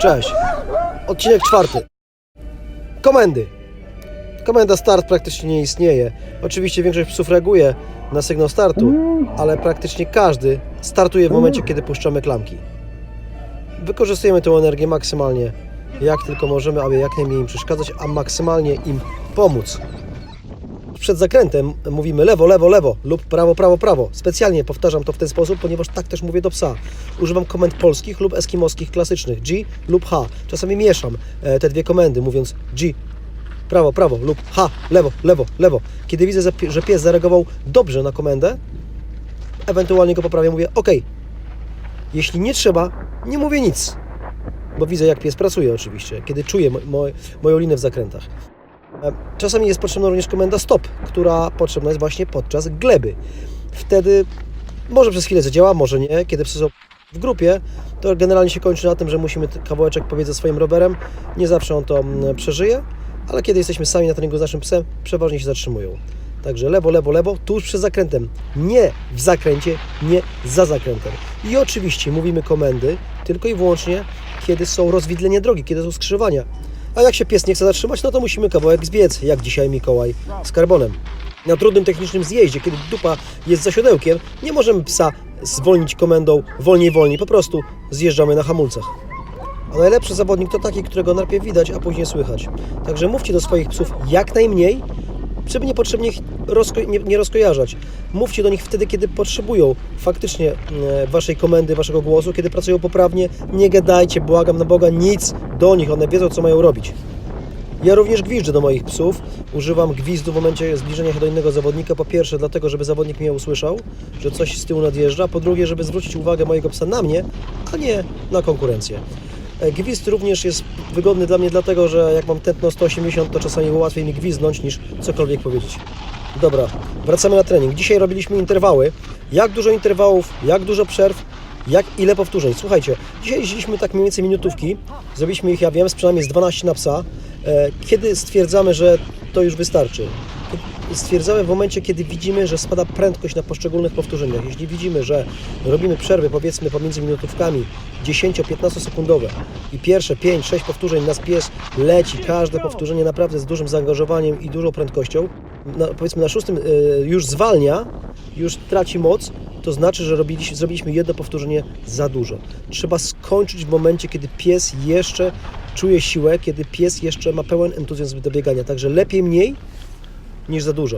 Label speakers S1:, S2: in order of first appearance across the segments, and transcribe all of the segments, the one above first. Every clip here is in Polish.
S1: Cześć. Odcinek 4. Komendy. Komenda start praktycznie nie istnieje. Oczywiście większość psów reaguje na sygnał startu, ale praktycznie każdy startuje w momencie, kiedy puszczamy klamki. Wykorzystujemy tę energię maksymalnie, jak tylko możemy, aby jak najmniej im przeszkadzać, a maksymalnie im pomóc. Przed zakrętem mówimy lewo, lewo, lewo lub prawo, prawo, prawo. Specjalnie powtarzam to w ten sposób, ponieważ tak też mówię do psa. Używam komend polskich lub eskimoskich klasycznych G lub H. Czasami mieszam te dwie komendy, mówiąc G, prawo, prawo lub H, lewo, lewo, lewo. Kiedy widzę, że pies zareagował dobrze na komendę, ewentualnie go poprawię, mówię OK. Jeśli nie trzeba, nie mówię nic, bo widzę, jak pies pracuje oczywiście, kiedy czuję moją linę w zakrętach. Czasami jest potrzebna również komenda stop, która potrzebna jest właśnie podczas gleby. Wtedy może przez chwilę zadziała, może nie. Kiedy psy są w grupie, to generalnie się kończy na tym, że musimy kawałeczek powiedzieć ze swoim rowerem. Nie zawsze on to przeżyje, ale kiedy jesteśmy sami na treningu z naszym psem, przeważnie się zatrzymują. Także lewo, lewo, lewo, tuż przed zakrętem. Nie w zakręcie, nie za zakrętem. I oczywiście mówimy komendy tylko i wyłącznie, kiedy są rozwidlenie drogi, kiedy są skrzyżowania. A jak się pies nie chce zatrzymać, no to musimy kawałek zbiec, jak dzisiaj Mikołaj z karbonem. Na trudnym technicznym zjeździe, kiedy dupa jest za siodełkiem, nie możemy psa zwolnić komendą wolniej, wolniej, po prostu zjeżdżamy na hamulcach. A najlepszy zawodnik to taki, którego najpierw widać, a później słychać. Także mówcie do swoich psów jak najmniej, żeby niepotrzebnie ich nie rozkojarzać. Mówcie do nich wtedy, kiedy potrzebują faktycznie waszej komendy, waszego głosu, kiedy pracują poprawnie. Nie gadajcie, błagam na Boga, nic do nich, one wiedzą, co mają robić. Ja również gwiżdżę do moich psów. Używam gwizdu w momencie zbliżenia się do innego zawodnika. Po pierwsze dlatego, żeby zawodnik mnie usłyszał, że coś z tyłu nadjeżdża. Po drugie, żeby zwrócić uwagę mojego psa na mnie, a nie na konkurencję. Gwizd również jest wygodny dla mnie dlatego, że jak mam tętno 180, to czasami łatwiej mi gwizdnąć niż cokolwiek powiedzieć. Dobra, wracamy na trening. Dzisiaj robiliśmy interwały. Jak dużo interwałów, jak dużo przerw, ile powtórzeń. Słuchajcie, dzisiaj jeździliśmy tak mniej więcej minutówki. Zrobiliśmy ich, ja wiem, przynajmniej z 12 na psa. Kiedy stwierdzamy, że to już wystarczy? Stwierdzamy w momencie, kiedy widzimy, że spada prędkość na poszczególnych powtórzeniach. Jeśli widzimy, że robimy przerwy, powiedzmy, pomiędzy minutówkami 10-15 sekundowe i pierwsze 5-6 powtórzeń nasz pies leci, każde powtórzenie naprawdę z dużym zaangażowaniem i dużą prędkością, powiedzmy na 6 już zwalnia, już traci moc, to znaczy, że zrobiliśmy jedno powtórzenie za dużo. Trzeba skończyć w momencie, kiedy pies jeszcze czuje siłę, kiedy pies jeszcze ma pełen entuzjazm do biegania. Także lepiej mniej niż za dużo.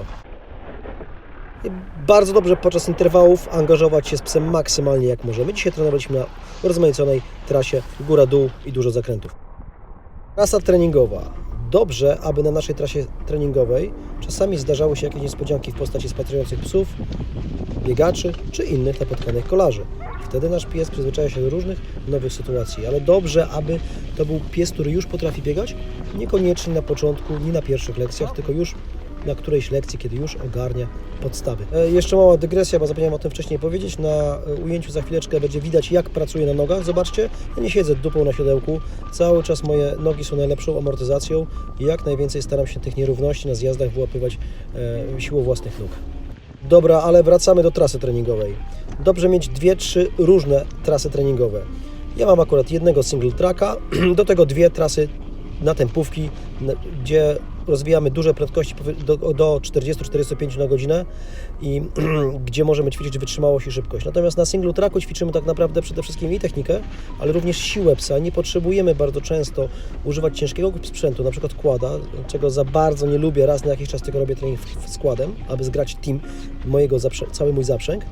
S1: I bardzo dobrze podczas interwałów angażować się z psem maksymalnie jak możemy. Dzisiaj trenowaliśmy na rozmaiconej trasie góra-dół i dużo zakrętów. Trasa treningowa. Dobrze, aby na naszej trasie treningowej czasami zdarzały się jakieś niespodzianki w postaci spacerujących psów, biegaczy czy innych napotkanych kolarzy. Wtedy nasz pies przyzwyczaja się do różnych nowych sytuacji, ale dobrze, aby to był pies, który już potrafi biegać, niekoniecznie na początku, nie na pierwszych lekcjach, tylko już na którejś lekcji, kiedy już ogarnia podstawy. Jeszcze mała dygresja, bo zapomniałem o tym wcześniej powiedzieć. Na ujęciu za chwileczkę będzie widać, jak pracuję na nogach. Zobaczcie, ja nie siedzę dupą na siodełku. Cały czas moje nogi są najlepszą amortyzacją i jak najwięcej staram się tych nierówności na zjazdach wyłapywać siłą własnych nóg. Dobra, ale wracamy do trasy treningowej. Dobrze mieć 2-3 różne trasy treningowe. Ja mam akurat jednego single tracka, do tego 2 trasy na tempówki, gdzie rozwijamy duże prędkości do 40-45 na godzinę i gdzie możemy ćwiczyć wytrzymałość i szybkość. Natomiast na single tracku ćwiczymy tak naprawdę przede wszystkim i technikę, ale również siłę psa. Nie potrzebujemy bardzo często używać ciężkiego sprzętu, na przykład quada, czego za bardzo nie lubię. Raz na jakiś czas tylko robię trening z quadem, aby zgrać team cały mój zaprzęg.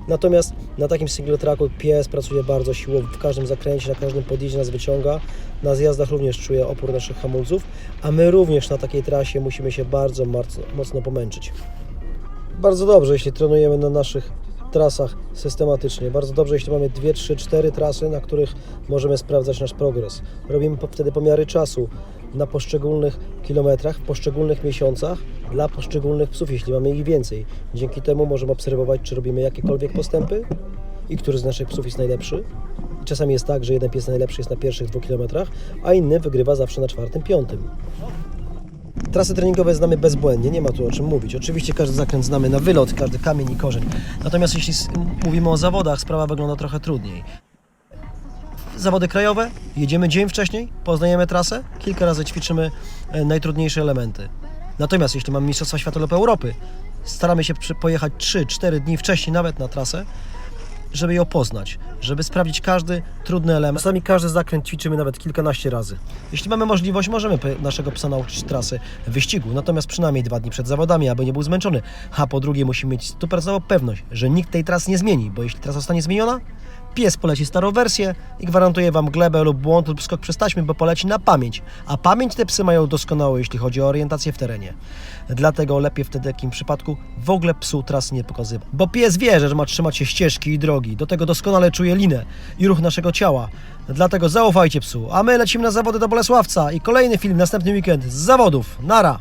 S1: Natomiast na takim single tracku pies pracuje bardzo siłowo, w każdym zakręcie, na każdym podjeździe nas wyciąga. Na zjazdach również czuje opór naszych hamulców, a my również na takiej trasie musimy się bardzo mocno pomęczyć. Bardzo dobrze, jeśli trenujemy na naszych trasach systematycznie. Bardzo dobrze, jeśli mamy 2, 3, 4 trasy, na których możemy sprawdzać nasz progres. Robimy wtedy pomiary czasu na poszczególnych kilometrach, w poszczególnych miesiącach dla poszczególnych psów, jeśli mamy ich więcej. Dzięki temu możemy obserwować, czy robimy jakiekolwiek postępy i który z naszych psów jest najlepszy. I czasami jest tak, że jeden pies najlepszy jest na pierwszych 2 kilometrach, a inny wygrywa zawsze na 4., 5. Trasy treningowe znamy bezbłędnie, nie ma tu o czym mówić. Oczywiście każdy zakręt znamy na wylot, każdy kamień i korzeń. Natomiast jeśli mówimy o zawodach, sprawa wygląda trochę trudniej. zawody krajowe, jedziemy dzień wcześniej, poznajemy trasę, kilka razy ćwiczymy najtrudniejsze elementy. Natomiast jeśli mamy Mistrzostwa Świata lub Europy, staramy się pojechać 3-4 dni wcześniej nawet na trasę, żeby ją poznać, żeby sprawdzić każdy trudny element. Czasami każdy zakręt ćwiczymy nawet kilkanaście razy. Jeśli mamy możliwość, możemy naszego psa nauczyć trasy wyścigu, natomiast przynajmniej 2 dni przed zawodami, aby nie był zmęczony. A po drugie musimy mieć 100% pewność, że nikt tej trasy nie zmieni, bo jeśli trasa zostanie zmieniona, pies poleci starą wersję i gwarantuje Wam glebę lub błąd lub skok przez taśmy, bo poleci na pamięć. A pamięć te psy mają doskonałą, jeśli chodzi o orientację w terenie. Dlatego lepiej wtedy w takim przypadku w ogóle psu trasy nie pokazywać. Bo pies wie, że ma trzymać się ścieżki i drogi. Do tego doskonale czuje linę i ruch naszego ciała. Dlatego zaufajcie psu. A my lecimy na zawody do Bolesławca i kolejny film następny weekend z zawodów. Nara!